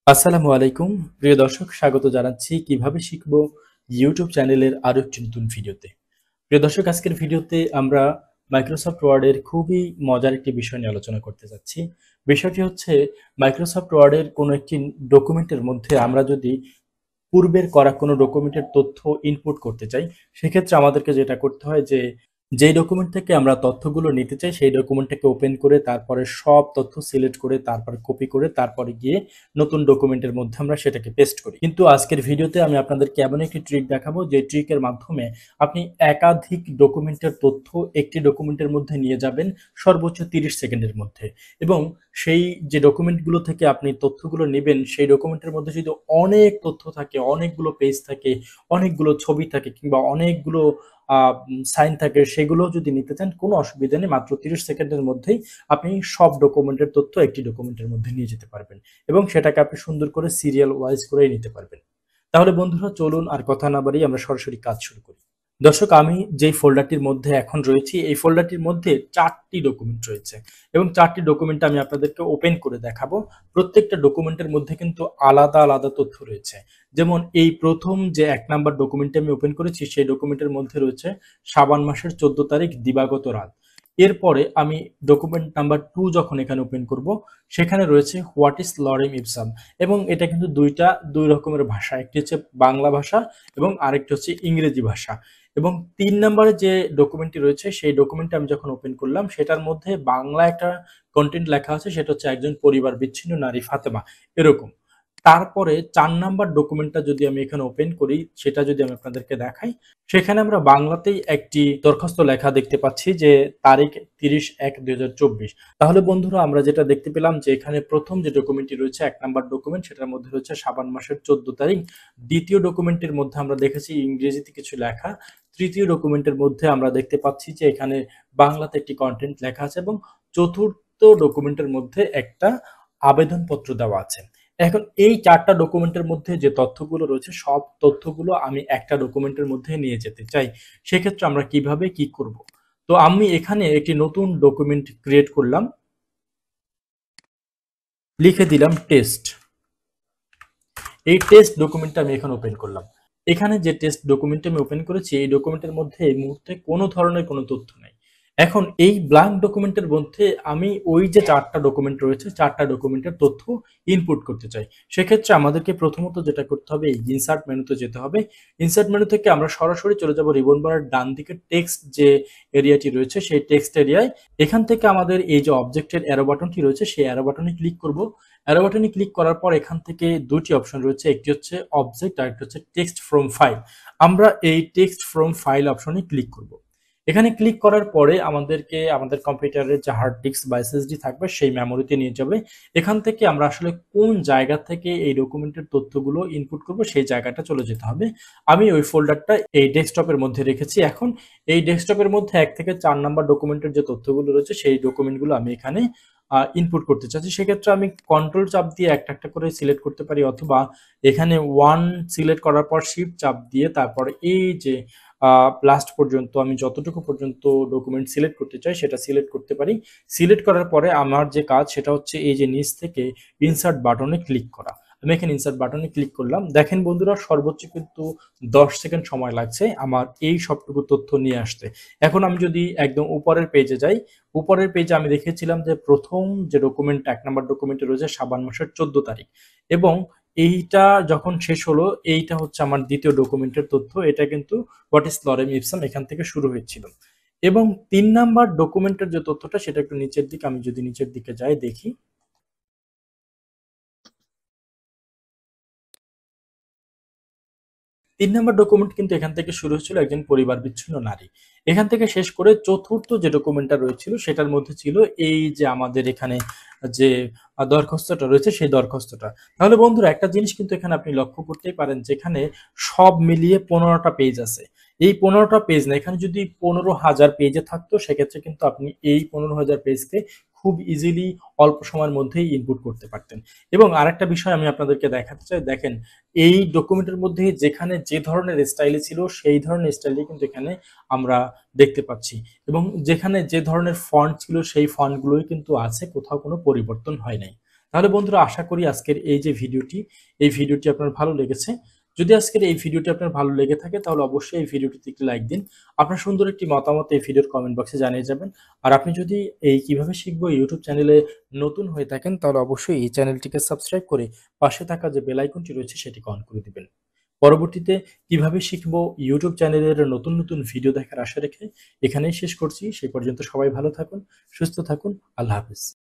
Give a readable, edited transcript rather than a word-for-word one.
আসসালামু আলাইকুম প্রিয় দর্শক, স্বাগত জানাচ্ছি কিভাবে শিখবো ইউটিউব চ্যানেলের আরো একটি নতুন ভিডিওতে। প্রিয় দর্শক, আজকের ভিডিওতে আমরা মাইক্রোসফট ওয়ার্ডের খুবই মজার একটি বিষয় নিয়ে আলোচনা করতে যাচ্ছি। বিষয়টি হচ্ছে, মাইক্রোসফট ওয়ার্ডের কোনো একটি ডকুমেন্টের মধ্যে আমরা যদি পূর্বের করা কোনো ডকুমেন্টের তথ্য ইনপুট করতে চাই, সেক্ষেত্রে আমাদেরকে যেটা করতে হয় যে, যেই ডকুমেন্ট থেকে আমরা তথ্যগুলো নিতে চাই সেই ডকুমেন্টটাকে ওপেন করে তারপরে সব তথ্য সিলেক্ট করে তারপরে কপি করে তারপরে গিয়ে নতুন ডকুমেন্টের মধ্যে আমরা সেটাকে পেস্ট করি। কিন্তু আজকের ভিডিওতে আমি আপনাদেরকে এমন একটি ট্রিক দেখাবো যে ট্রিকের মাধ্যমে আপনি একাধিক ডকুমেন্টের তথ্য একটি ডকুমেন্টের মধ্যে নিয়ে যাবেন সর্বোচ্চ 30 সেকেন্ডের মধ্যে। এবং সেই যে ডকুমেন্টগুলো থেকে আপনি তথ্যগুলো নেবেন সেই ডকুমেন্টের মধ্যে যদি অনেক তথ্য থাকে, অনেকগুলো পেজ থাকে, অনেকগুলো ছবি থাকে কিংবা অনেকগুলো সাইন থাকে, সেগুলো যদি নিতে চান কোনো অসুবিধা নেই। মাত্র 30 সেকেন্ডের মধ্যেই আপনি সব ডকুমেন্টের তথ্য একটি ডকুমেন্টের মধ্যে নিয়ে যেতে পারবেন এবং সেটাকে আপনি সুন্দর করে সিরিয়াল ওয়াইজ করেই নিতে পারবেন। তাহলে বন্ধুরা, চলুন আর কথা না বাড়িয়ে আমরা সরাসরি কাজ শুরু করি। দর্শক, আমি যেই ফোল্ডারটির মধ্যে এখন রয়েছি এই ফোল্ডারটির মধ্যে 4টি ডকুমেন্ট রয়েছে এবং 4টি ডকুমেন্ট আমি আপনাদেরকে ওপেন করে দেখাবো। প্রত্যেকটা ডকুমেন্টের মধ্যে কিন্তু আলাদা আলাদা তথ্য রয়েছে। যেমন এই প্রথম যে 1 নাম্বার ডকুমেন্টটি আমি ওপেন করেছি সেই ডকুমেন্টের মধ্যে রয়েছে শাবান মাসের 14 তারিখ দিবাগত রাত। এরপরে আমি ডকুমেন্ট নাম্বার 2 যখন এখানে ওপেন করব, সেখানে রয়েছে হোয়াট ইজ লরেম ইপসাম এবং এটা কিন্তু দুই রকমের ভাষা, একটি হচ্ছে বাংলা ভাষা এবং আরেকটি হচ্ছে ইংরেজি ভাষা। এবং 3 নম্বরে যে ডকুমেন্টটি রয়েছে সেই ডকুমেন্টটা আমি যখন ওপেন করলাম সেটার মধ্যে বাংলা একটা কন্টেন্ট লেখা আছে, সেটা হচ্ছে একজন পরিবার বিচ্ছিন্ন নারী ফাতেমা, এরকম। তারপরে 4 নাম্বার ডকুমেন্টটা যদি আমি এখানে ওপেন করি, সেটা যদি আমি আপনাদেরকে দেখাই, সেখানে আমরা বাংলাতেই একটি দরখাস্ত লেখা দেখতে পাচ্ছি যে তারিখ 30/1/2024। তাহলে বন্ধুরা, আমরা যেটা দেখতে পেলাম যে এখানে প্রথম যে ডকুমেন্টটি রয়েছে 1 নাম্বার ডকুমেন্ট, সেটার মধ্যে রয়েছে শাবান মাসের 14 তারিখ। দ্বিতীয় ডকুমেন্টের মধ্যে আমরা দেখেছি ইংরেজিতে কিছু লেখা। তৃতীয় ডকুমেন্টের মধ্যে আমরা দেখতে পাচ্ছি যে এখানে বাংলাতে একটি কন্টেন্ট লেখা আছে এবং চতুর্থ ডকুমেন্টের মধ্যে একটা আবেদনপত্র দেওয়া আছে। এখন এই 4টা ডকুমেন্টের মধ্যে যে তথ্যগুলো রয়েছে সব তথ্যগুলো আমি একটা ডকুমেন্টের মধ্যে নিয়ে যেতে চাই। সেক্ষেত্রে আমরা কিভাবে কি করব? তো আমি এখানে একটি নতুন ডকুমেন্ট ক্রিয়েট করলাম, লিখে দিলাম টেস্ট। এই টেস্ট ডকুমেন্টটা আমি এখন ওপেন করলাম। এখানে যে টেস্ট ডকুমেন্টটা আমি ওপেন করেছি এই ডকুমেন্টের মধ্যে এই মুহূর্তে কোনো ধরনের কোনো তথ্য নাই। এখন এই ব্ল্যাঙ্ক ডকুমেন্টের মধ্যে আমি ওই যে 4টা ডকুমেন্ট রয়েছে 4টা ডকুমেন্টের তথ্য ইনপুট করতে চাই। সেক্ষেত্রে আমাদেরকে প্রথমত যেটা করতে হবে, এই ইনসার্ট মেনুতে যেতে হবে। ইনসার্ট মেনু থেকে আমরা সরাসরি চলে যাব রিবন বারের ডান দিকে টেক্সট যে এরিয়াটি রয়েছে সেই টেক্সট এরিয়ায়। এখান থেকে আমাদের এই যে অবজেক্টের অ্যারো বাটনটি রয়েছে সেই অ্যারো বাটনে ক্লিক করব। অ্যারো বাটনে ক্লিক করার পর এখান থেকে দুটি অপশন রয়েছে, একটি হচ্ছে অবজেক্ট আর একটি হচ্ছে টেক্সট ফ্রম ফাইল। আমরা এই টেক্সট ফ্রম ফাইল অপশনে ক্লিক করব। এখানে ক্লিক করার পরে আমাদেরকে আমাদের কম্পিউটারের যে হার্ড ডিস্ক বা এসএসডি থাকবে সেই মেমোরিতে নিয়ে যাবে। এখান থেকে আমরা আসলে কোন জায়গা থেকে এই ডকুমেন্টের তথ্যগুলো ইনপুট করব সেই জায়গাটা চলে যেতে হবে। আমি ওই ফোল্ডারটা এই ডেস্কটপের মধ্যে রেখেছি। এখন এই ডেস্কটপের মধ্যে 1 থেকে 4 নাম্বার ডকুমেন্টের যে তথ্যগুলো রয়েছে সেই ডকুমেন্টগুলো আমি এখানে ইনপুট করতে চাচ্ছি। সেক্ষেত্রে আমি কন্ট্রোল চাপ দিয়ে একটা একটা করে সিলেক্ট করতে পারি, অথবা এখানে 1 সিলেক্ট করার পর শিফট চাপ দিয়ে তারপরে এই যে লাস্ট পর্যন্ত আমি যতটুকু পর্যন্ত ডকুমেন্ট সিলেক্ট করতে চাই সেটা সিলেক্ট করতে পারি। সিলেক্ট করার পরে আমার যে কাজ সেটা হচ্ছে এই যে নিচ থেকে ইনসার্ট বাটনে ক্লিক করা। আমি এখানে ইনসার্ট বাটনে ক্লিক করলাম। দেখেন বন্ধুরা, সর্বোচ্চ কিন্তু 10 সেকেন্ড সময় লাগছে আমার এই সবটুকু তথ্য নিয়ে আসতে। এখন আমি যদি একদম উপরের পেজে যাই, উপরের পেজে আমি দেখেছিলাম যে প্রথম যে ডকুমেন্ট 1 নাম্বার ডকুমেন্টে রয়েছে শাবান মাসের 14 তারিখ এবং এইটা যখন শেষ হলো, এইটা হচ্ছে আমার দ্বিতীয় ডকুমেন্টের তথ্য। এটা কিন্তু হোয়াট ইজ লরেম ইপসাম এখান থেকে শুরু হয়েছিল। এবং 3 নাম্বার ডকুমেন্টের যে তথ্যটা সেটা একটু নিচের দিকে, আমি যদি নিচের দিকে যাই দেখি, 3 নাম্বার ডকুমেন্ট কিন্তু এখান থেকে শুরু হয়েছিল একজন পরিবার বিচ্ছিন্ন নারী। এখান থেকে শেষ করে চতুর্থ যে ডকুমেন্টটা রয়েছিল সেটার মধ্যে ছিল এই যে আমাদের এখানে যে দরখাস্তটা রয়েছে সেই দরখাস্তটা। তাহলে বন্ধুরা, একটা জিনিস কিন্তু এখানে আপনি লক্ষ্য করতেই পারেন, যেখানে সব মিলিয়ে 15টা পেজ আছে। এই 15টা পেজ না, এখানে যদি 15,000 পেজে থাকতো সেক্ষেত্রে কিন্তু আপনি এই 15,000 পেজকে খুব ইজিলি অল্প সময়ের মধ্যেই ইনপুট করতে পারতেন। এবং আরেকটা বিষয় আমি আপনাদেরকে দেখাতে চাই, দেখেন এই ডকুমেন্টের মধ্যে যেখানে যে ধরনের স্টাইলে ছিল সেই ধরনের স্টাইলে কিন্তু এখানে আমরা দেখতে পাচ্ছি এবং যেখানে যে ধরনের ফন্ট ছিল সেই ফন্টগুলোই কিন্তু আছে, কোথাও কোনো পরিবর্তন হয় নাই। তাহলে বন্ধুরা আশা করি আজকের এই ভিডিওটি আপনার ভালো লেগেছে। যদি আজকের এই ভিডিওটি আপনার ভালো লেগে থাকে তাহলে অবশ্যই এই ভিডিওটিতে একটি লাইক দিন। আপনার সুন্দর একটি মতামত এই ভিডিওর কমেন্ট বক্সে জানিয়ে যাবেন। আর আপনি যদি এই কিভাবে শিখবো ইউটিউব চ্যানেলে নতুন হয়ে থাকেন তাহলে অবশ্যই এই চ্যানেলটিকে সাবস্ক্রাইব করে পাশে থাকা যে বেল আইকনটি রয়েছে সেটিকে অন করে দিবেন। পরবর্তীতে কিভাবে শিখবো ইউটিউব চ্যানেলের নতুন নতুন ভিডিও দেখার আশা রেখে এখানেই শেষ করছি। সে পর্যন্ত সবাই ভালো থাকুন, সুস্থ থাকুন। আল্লাহ হাফেজ।